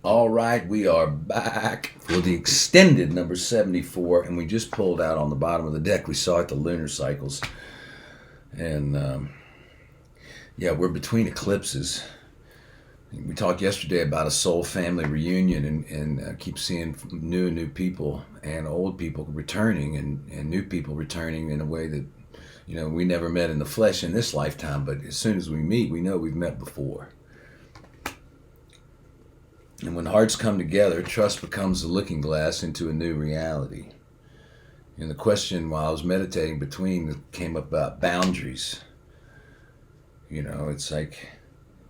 All right, we are back for the extended number 74, and we just pulled out on the bottom of the deck. We saw it, the lunar cycles. And yeah, we're between eclipses. We talked yesterday about a soul family reunion and keep seeing new people and old people returning and new people returning in a way that, we never met in the flesh in this lifetime, but as soon as we meet, we know we've met before. And when hearts come together, trust becomes the looking glass into a new reality. And the question while I was meditating between came up about boundaries. It's like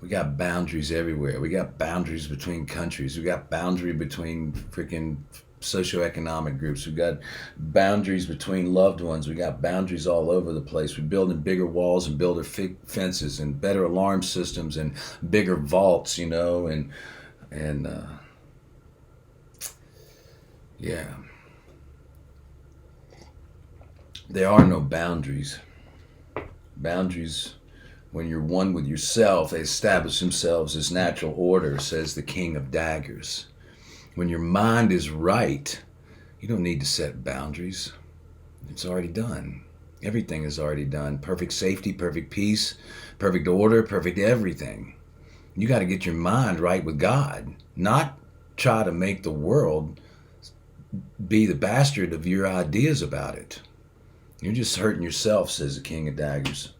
we got boundaries everywhere. We got boundaries between countries. We got boundary between freaking socioeconomic groups. We got boundaries between loved ones. We got boundaries all over the place. We're building bigger walls and builder fences and better alarm systems and bigger vaults, and yeah, there are no boundaries. Boundaries, when you're one with yourself, they establish themselves as natural order, says the King of Daggers. When your mind is right, you don't need to set boundaries. It's already done. Everything is already done. Perfect safety, perfect peace, perfect order, perfect everything. You got to get your mind right with God, not try to make the world be the bastard of your ideas about it. You're just hurting yourself, says the King of Daggers.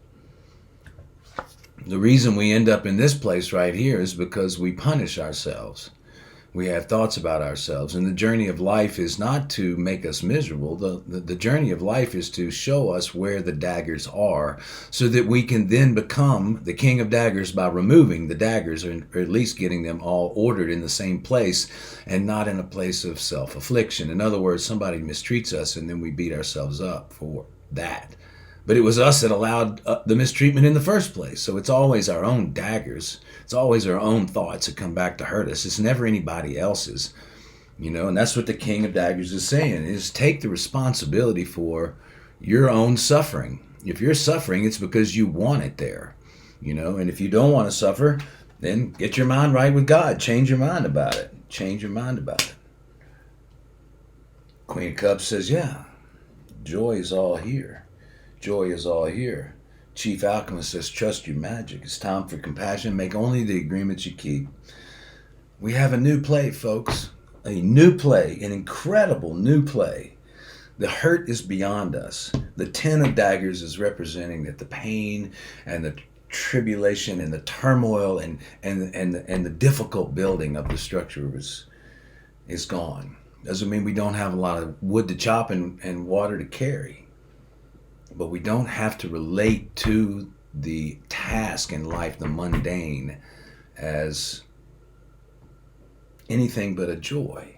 The reason we end up in this place right here is because we punish ourselves. We have thoughts about ourselves, and the journey of life is not to make us miserable. The journey of life is to show us where the daggers are so that we can then become the King of Daggers by removing the daggers, or at least getting them all ordered in the same place and not in a place of self-affliction. In other words, somebody mistreats us and then we beat ourselves up for that. But it was us that allowed the mistreatment in the first place. So it's always our own daggers. It's always our own thoughts that come back to hurt us. It's never anybody else's, and that's what the King of Daggers is saying, is take the responsibility for your own suffering. If you're suffering, it's because you want it there, and if you don't want to suffer, then get your mind right with God. Change your mind about it. Change your mind about it. Queen of Cups says, yeah, joy is all here. Joy is all here. Chief Alchemist says, trust your magic. It's time for compassion. Make only the agreements you keep. We have a new play, folks. A new play. An incredible new play. The hurt is beyond us. The Ten of Daggers is representing that the pain and the tribulation and the turmoil and the difficult building of the structure is gone. Doesn't mean we don't have a lot of wood to chop and water to carry. But we don't have to relate to the task in life, the mundane, as anything but a joy.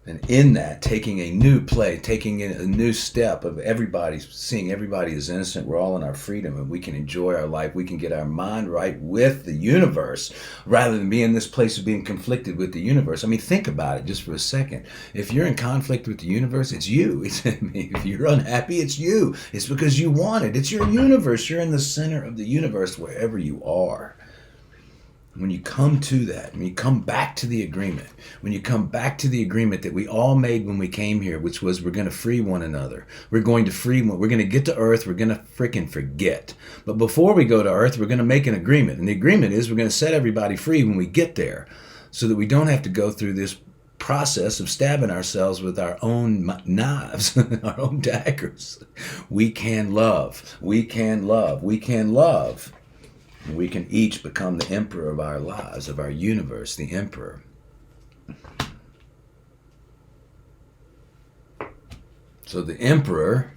And in that, taking a new play, taking a new step of everybody, seeing everybody as innocent, we're all in our freedom and we can enjoy our life. We can get our mind right with the universe rather than be in this place of being conflicted with the universe. I mean, think about it just for a second. If you're in conflict with the universe, it's you. If you're unhappy, it's you. It's because you want it. It's your universe. You're in the center of the universe wherever you are. When you come to that, when you come back to the agreement, when you come back to the agreement that we all made when we came here, which was we're going to free one another. We're going to free one. We're going to get to Earth. We're going to freaking forget. But before we go to Earth, we're going to make an agreement. And the agreement is we're going to set everybody free when we get there so that we don't have to go through this process of stabbing ourselves with our own knives, our own daggers. We can love. We can love. We can love. We can each become the emperor of our lives, of our universe, the emperor. So the emperor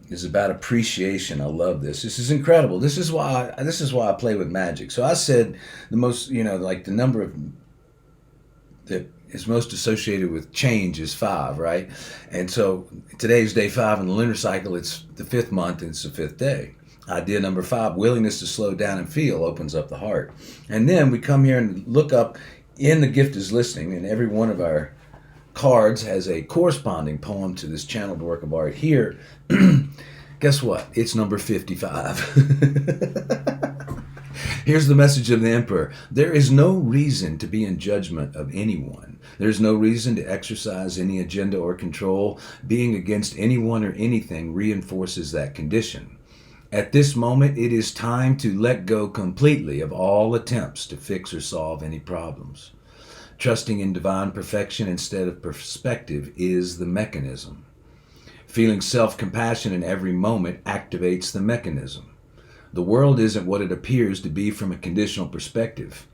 is about appreciation. I love this. This is incredible. This is why I play with magic. So I said the most, like the number of that is most associated with change is 5, right? And so today's day 5 in the lunar cycle. It's the 5th month and it's the 5th day. Idea number 5, willingness to slow down and feel opens up the heart. And then we come here and look up in the gift is listening, and every one of our cards has a corresponding poem to this channeled work of art here. Guess what? It's number 55. Here's the message of the Emperor. There is no reason to be in judgment of anyone. There's no reason to exercise any agenda or control. Being against anyone or anything reinforces that condition. At this moment, it is time to let go completely of all attempts to fix or solve any problems. Trusting in divine perfection instead of perspective is the mechanism. Feeling self-compassion in every moment activates the mechanism. The world isn't what it appears to be from a conditional perspective.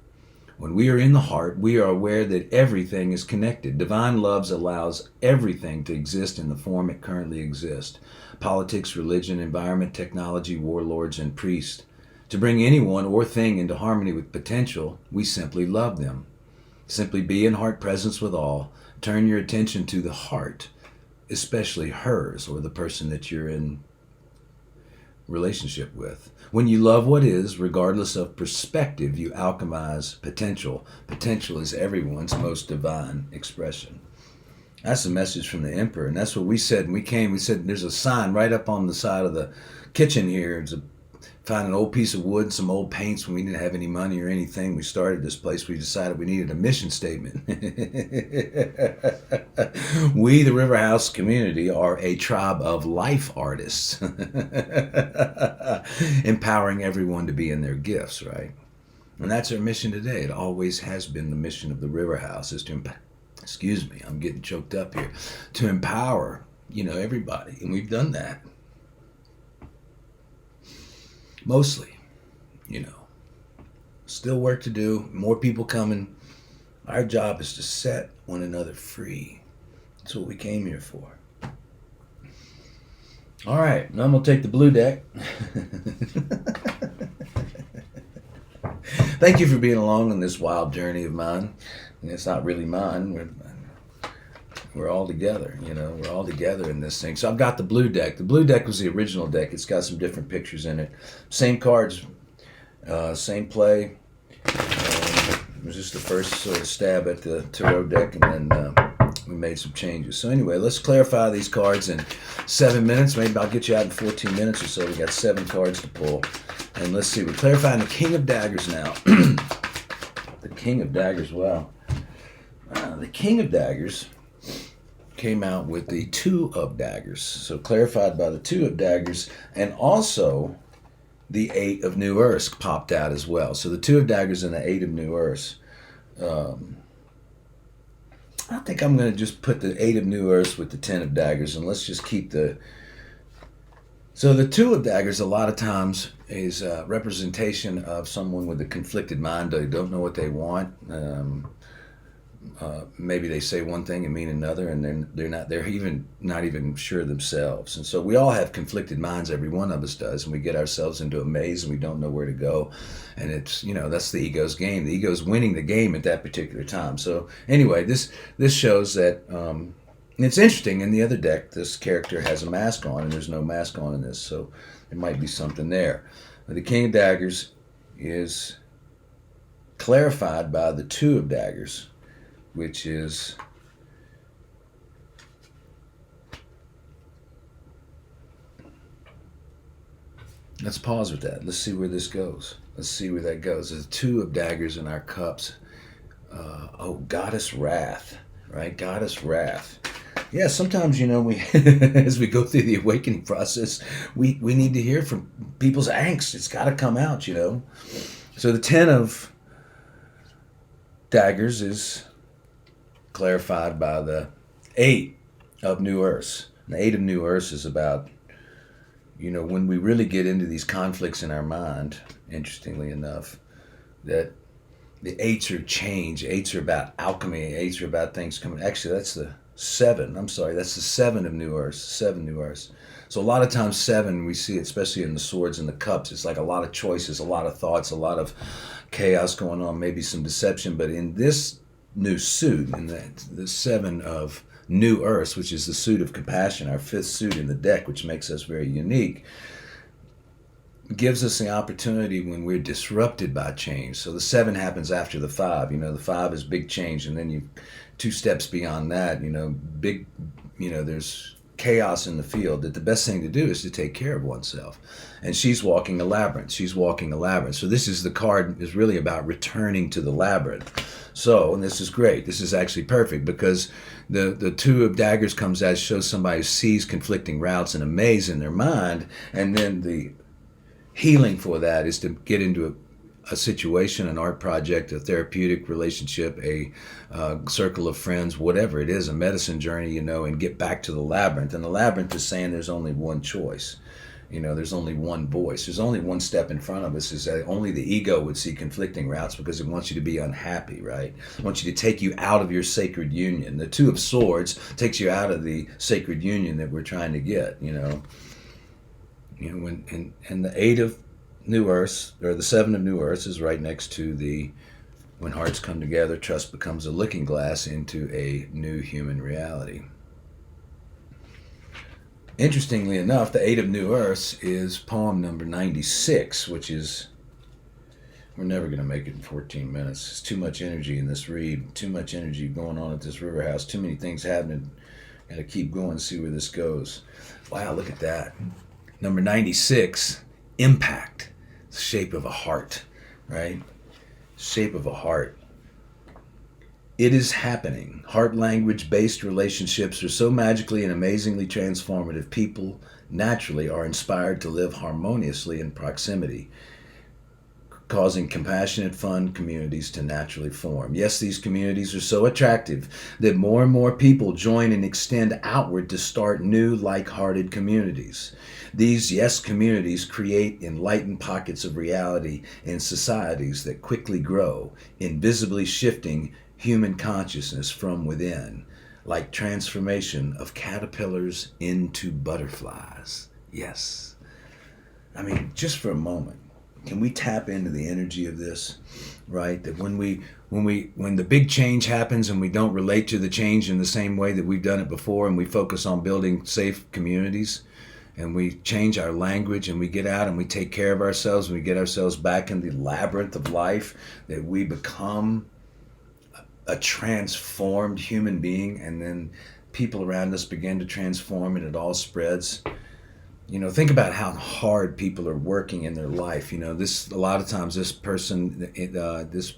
When we are in the heart, we are aware that everything is connected. Divine love allows everything to exist in the form it currently exists. Politics, religion, environment, technology, warlords, and priests. To bring anyone or thing into harmony with potential, we simply love them. Simply be in heart presence with all. Turn your attention to the heart, especially hers or the person that you're in relationship with. When you love what is, regardless of perspective, you alchemize potential. Potential is everyone's most divine expression. That's the message from the Emperor, and that's what we said when we came. We said there's a sign right up on the side of the kitchen here. Found an old piece of wood, some old paints when we didn't have any money or anything. We started this place. We decided we needed a mission statement. We, the River House community, are a tribe of life artists, empowering everyone to be in their gifts, right? And that's our mission today. It always has been the mission of the River House, is to excuse me, I'm getting choked up here, to empower, everybody. And we've done that. Mostly, still work to do, more people coming. Our job is to set one another free. That's what we came here for. All right, now I'm going to take the blue deck. Thank you for being along on this wild journey of mine. And it's not really mine. We're all together, we're all together in this thing. So I've got the blue deck. The blue deck was the original deck. It's got some different pictures in it. Same cards, same play. It was just the first sort of stab at the tarot deck, and then we made some changes. So anyway, let's clarify these cards in 7 minutes. Maybe I'll get you out in 14 minutes or so. We got 7 cards to pull. And let's see, we're clarifying the King of Daggers now. The King of Daggers, wow. The King of Daggers came out with the Two of Daggers. So clarified by the Two of Daggers, and also the Eight of New Earths popped out as well. So the Two of Daggers and the Eight of New Earths. I think I'm going to just put the Eight of New Earths with the Ten of Daggers, and let's just keep the... So the Two of Daggers a lot of times is a representation of someone with a conflicted mind. They don't know what they want. Maybe they say one thing and mean another, and they're even not even sure themselves. And so we all have conflicted minds. Every one of us does, and we get ourselves into a maze and we don't know where to go. And it's that's the ego's game. The ego's winning the game at that particular time. So anyway, this shows that. It's interesting. In the other deck, this character has a mask on, and there's no mask on in this, so there might be something there. But the King of Daggers is clarified by the Two of Daggers, which is let's pause with that. Let's see where this goes. Let's see where that goes. There's Two of Daggers in our cups. Goddess Wrath, right? Goddess Wrath. Yeah, sometimes, we as we go through the awakening process, we need to hear from people's angst. It's got to come out, So the Ten of Daggers is clarified by the Eight of New Earths. The Eight of New Earths is about, when we really get into these conflicts in our mind, interestingly enough, that the Eights are change. Eights are about alchemy. Eights are about things coming. Actually, that's the Seven. I'm sorry, that's the Seven of New Earths. 7 New Earths. So a lot of times 7, we see it, especially in the swords and the cups. It's like a lot of choices, a lot of thoughts, a lot of chaos going on, maybe some deception. But in this new suit, in the 7 of New Earths, which is the suit of compassion, our 5th suit in the deck, which makes us very unique, gives us the opportunity when we're disrupted by change. So the 7 happens after the 5. The 5 is big change, and then you 2 steps beyond that, big, there's chaos in the field, that the best thing to do is to take care of oneself. And she's walking a labyrinth. She's walking a labyrinth. So this is the card is really about returning to the labyrinth. So, and this is great. This is actually perfect because the two of daggers comes out, shows somebody who sees conflicting routes and a maze in their mind, and then the healing for that is to get into a situation, an art project, a therapeutic relationship, a circle of friends, whatever it is, a medicine journey, and get back to the labyrinth. And the labyrinth is saying there's only one choice. There's only one voice. There's only one step in front of us. Is that only the ego would see conflicting routes because it wants you to be unhappy, right? It wants you to take you out of your sacred union. The Two of Swords takes you out of the sacred union that we're trying to get, and the Eight of New Earths, or the Seven of New Earths, is right next to the when hearts come together, trust becomes a looking glass into a new human reality. Interestingly enough, the Eight of New Earths is poem number 96, which is, we're never going to make it in 14 minutes. It's too much energy in this read, too much energy going on at this river house, too many things happening. Got to keep going and see where this goes. Wow, look at that. Number 96, impact. The shape of a heart, right? Shape of a heart. It is happening. Heart language based relationships are so magically and amazingly transformative. People naturally are inspired to live harmoniously in proximity, causing compassionate, fun communities to naturally form. Yes, these communities are so attractive that more and more people join and extend outward to start new, like-hearted communities. These yes communities create enlightened pockets of reality in societies that quickly grow, invisibly shifting human consciousness from within, like transformation of caterpillars into butterflies. Yes. I mean, just for a moment, can we tap into the energy of this, right? That when the big change happens and we don't relate to the change in the same way that we've done it before, and we focus on building safe communities, and we change our language, and we get out and we take care of ourselves, and we get ourselves back in the labyrinth of life, that we become a transformed human being, and then people around us begin to transform, and it all spreads. Think about how hard people are working in their life. This, a lot of times, this person, this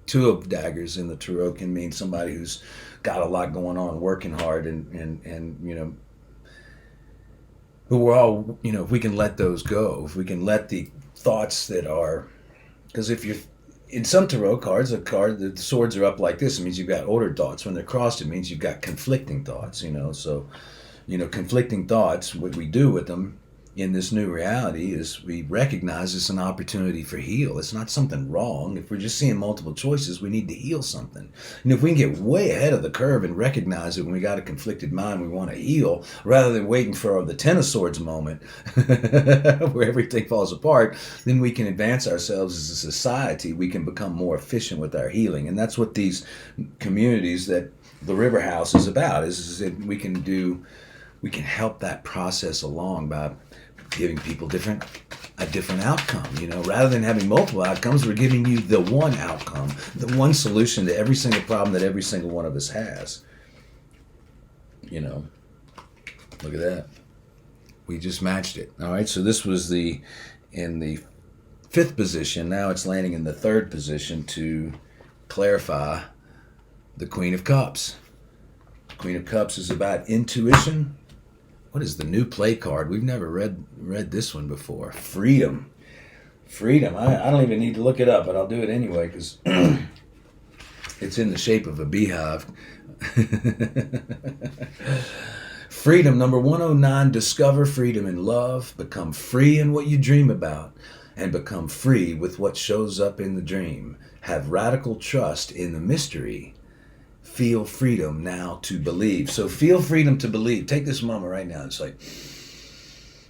Two of Daggers in the tarot can mean somebody who's got a lot going on, working hard, and but we're all, if we can let those go, if we can let the thoughts that are, because if you're, in some tarot cards, the swords are up like this, it means you've got ordered thoughts. When they're crossed, it means you've got conflicting thoughts, so, conflicting thoughts, what we do with them in this new reality is we recognize it's an opportunity for heal. It's not something wrong. If we're just seeing multiple choices, we need to heal something. And if we can get way ahead of the curve and recognize that when we got a conflicted mind, we want to heal, rather than waiting for the Ten of Swords moment where everything falls apart, then we can advance ourselves as a society. We can become more efficient with our healing. And that's what these communities that the River House is about, is that we can help that process along by giving people a different outcome. Rather than having multiple outcomes, we're giving you the one outcome, the one solution to every single problem that every single one of us has. Look at that. We just matched it. All right, so this was in the fifth position. Now it's landing in the third position to clarify the Queen of Cups. Queen of Cups is about intuition. What is the new play card? We've never read this one before. Freedom. Freedom. I don't even need to look it up, but I'll do it anyway because it's in the shape of a beehive. Freedom, number 109. Discover freedom in love. Become free in what you dream about, and become free with what shows up in the dream. Have radical trust in the mystery. Feel freedom now to believe. So feel freedom to believe. Take this moment right now. It's like,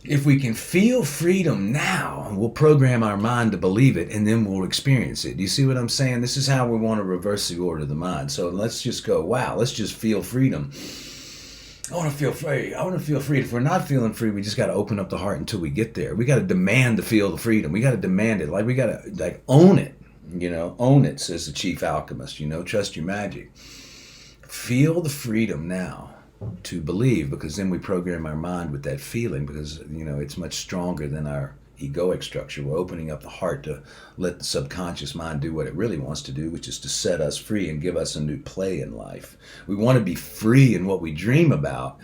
if we can feel freedom now, we'll program our mind to believe it, and then we'll experience it. Do you see what I'm saying? This is how we want to reverse the order of the mind. So let's just go, wow, let's just feel freedom. I want to feel free. I want to feel free. If we're not feeling free, we just got to open up the heart until we get there. We got to demand to feel the freedom. We got to demand it. Like, we got to own it. Own it, says the chief alchemist. Trust your magic. Feel the freedom now. to believe, because then we program our mind with that feeling, because it's much stronger than our egoic structure. We're opening up the heart to let the subconscious mind do what it really wants to do, which is to set us free and give us a new play in life. We want to be free in what we dream about,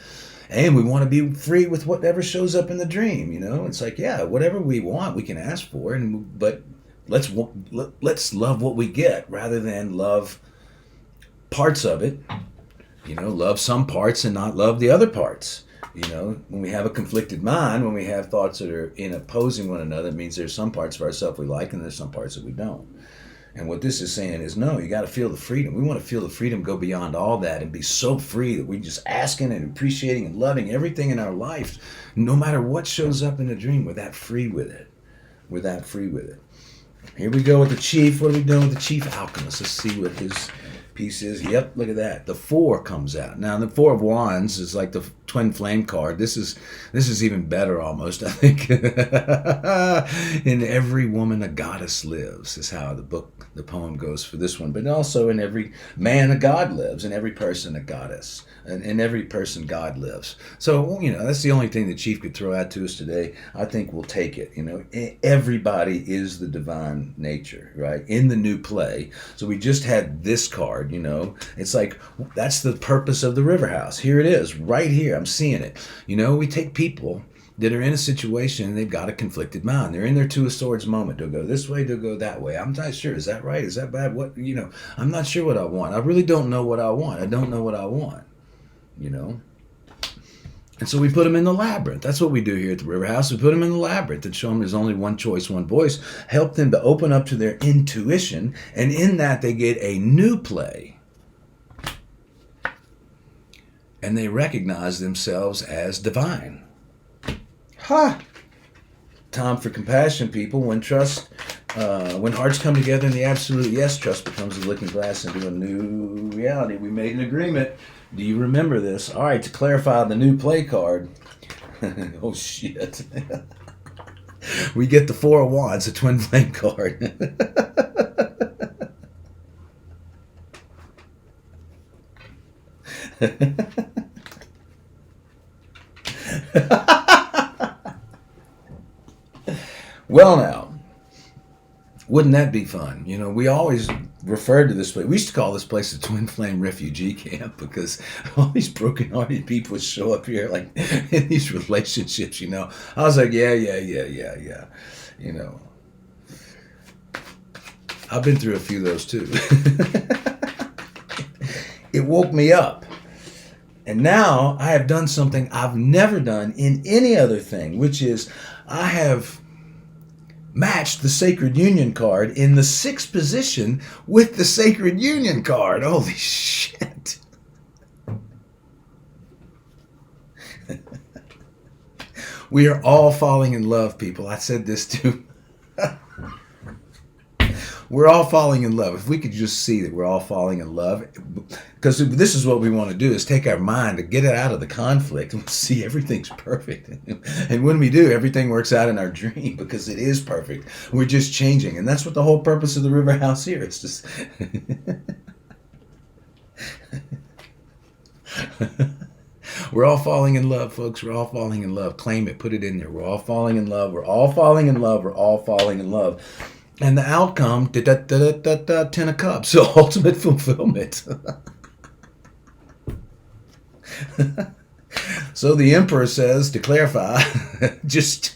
and we want to be free with whatever shows up in the dream. It's like, yeah, whatever we want we can ask for, but let's love what we get rather than love parts of it. Love some parts and not love the other parts. When we have a conflicted mind, when we have thoughts that are in opposing one another, it means there's some parts of ourselves we like and there's some parts that we don't. And what this is saying is, no, you got to feel the freedom. We want to feel the freedom, go beyond all that and be so free that we're just asking and appreciating and loving everything in our life, no matter what shows up in the dream. We're that free with it. We're that free with it. Here we go with the chief. What are we doing with the chief alchemist? Let's see what his piece is. Yep, look at that. The 4 comes out. Now, the 4 of Wands is like the twin flame card. This is even better almost, I think. In every woman a goddess lives is how the poem goes for this one. But also in every man a god lives, in every person a goddess. And in every person God lives. So, that's the only thing the chief could throw out to us today. I think we'll take it. Everybody is the divine nature, right? In the new play. So we just had this card, It's like, that's the purpose of the river house. Here it is, right here. I'm seeing it. We take people that are in a situation and they've got a conflicted mind. They're in their 2 of Swords moment. They'll go this way, they'll go that way. I'm not sure. Is that right? Is that bad? What, I'm not sure what I want. I really don't know what I want. I don't know what I want. And so we put them in the labyrinth. That's what we do here at the River House. We put them in the labyrinth and show them there's only one choice, one voice. Help them to open up to their intuition, and in that they get a new play. And they recognize themselves as divine. Ha! Time for compassion, people. When hearts come together in the absolute yes, trust becomes a looking glass into a new reality. We made an agreement. Do you remember this? All right, to clarify the new play card. Oh, shit. We get the 4 of Wands, the twin flame card. Well, now, wouldn't that be fun? We always referred to this place. We used to call this place the Twin Flame Refugee Camp because all these broken-hearted people would show up here, like in these relationships. I was like, yeah. I've been through a few of those too. It woke me up. And now I have done something I've never done in any other thing, which is I have matched the Sacred Union card in the 6th position with the Sacred Union card. Holy shit. We are all falling in love, people. I said this too. We're all falling in love. If we could just see that we're all falling in love, because this is what we want to do, is take our mind to get it out of the conflict and see everything's perfect. And when we do, everything works out in our dream because it is perfect. We're just changing. And that's what the whole purpose of the River House here is. Just we're all falling in love, folks. We're all falling in love. Claim it. Put it in there. We're all falling in love. We're all falling in love. We're all falling in love. And the outcome, 10 of Cups, so ultimate fulfillment. So the Emperor says, to clarify, just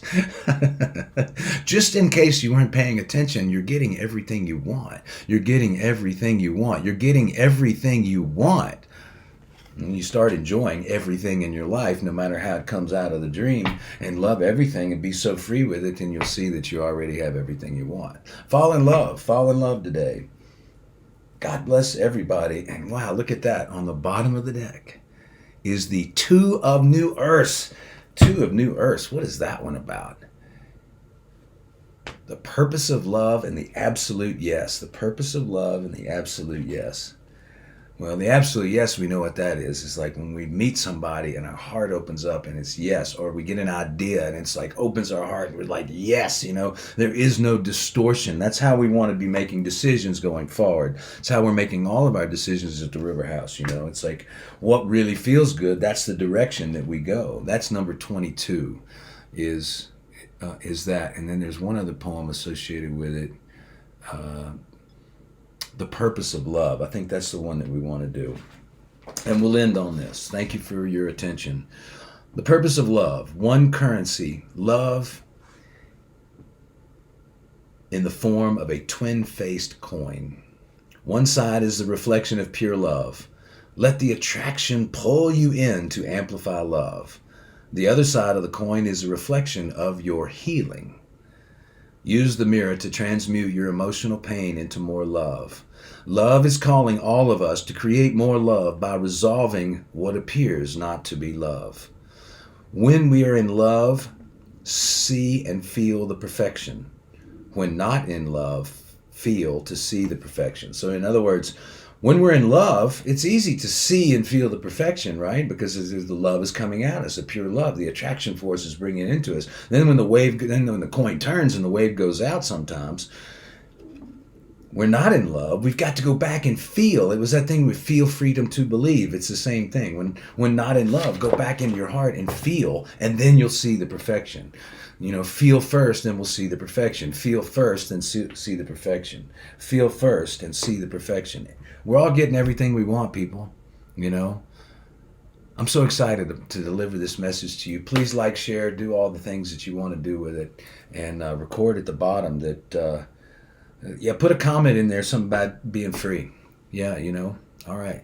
in case you weren't paying attention, you're getting everything you want. You're getting everything you want. You're getting everything you want. And you start enjoying everything in your life, no matter how it comes out of the dream, and love everything and be so free with it, and you'll see that you already have everything you want. Fall in love today. God bless everybody. And wow, look at that. On the bottom of the deck is the 2 of New Earths. 2 of New Earths. What is that one about? The purpose of love and the absolute yes. The purpose of love and the absolute yes. Well, the absolute yes, we know what that is. It's like when we meet somebody and our heart opens up and it's yes, or we get an idea and it's like opens our heart and we're like, yes, there is no distortion. That's how we want to be making decisions going forward. It's how we're making all of our decisions at the River House. It's like what really feels good, that's the direction that we go. That's number 22 is that. And then there's one other poem associated with it. The Purpose of Love. I think that's the one that we want to do. And we'll end on this. Thank you for your attention. The purpose of love. One currency. Love in the form of a twin-faced coin. One side is the reflection of pure love. Let the attraction pull you in to amplify love. The other side of the coin is a reflection of your healing. Use the mirror to transmute your emotional pain into more love. Love is calling all of us to create more love by resolving what appears not to be love. When we are in love, see and feel the perfection. When not in love, feel to see the perfection. So in other words, when we're in love, it's easy to see and feel the perfection, right? Because the love is coming at us, a pure love. The attraction force is bringing it into us. Then when the coin turns and the wave goes out sometimes, we're not in love. We've got to go back and feel. It was that thing with feel freedom to believe. It's the same thing. When not in love, go back into your heart and feel, and then you'll see the perfection. Feel first, and we'll see the perfection. Feel first, and see the perfection. Feel first, and see the perfection. We're all getting everything we want, people. I'm so excited to deliver this message to you. Please like, share, do all the things that you want to do with it, and record at the bottom that, put a comment in there, something about being free. Yeah, all right.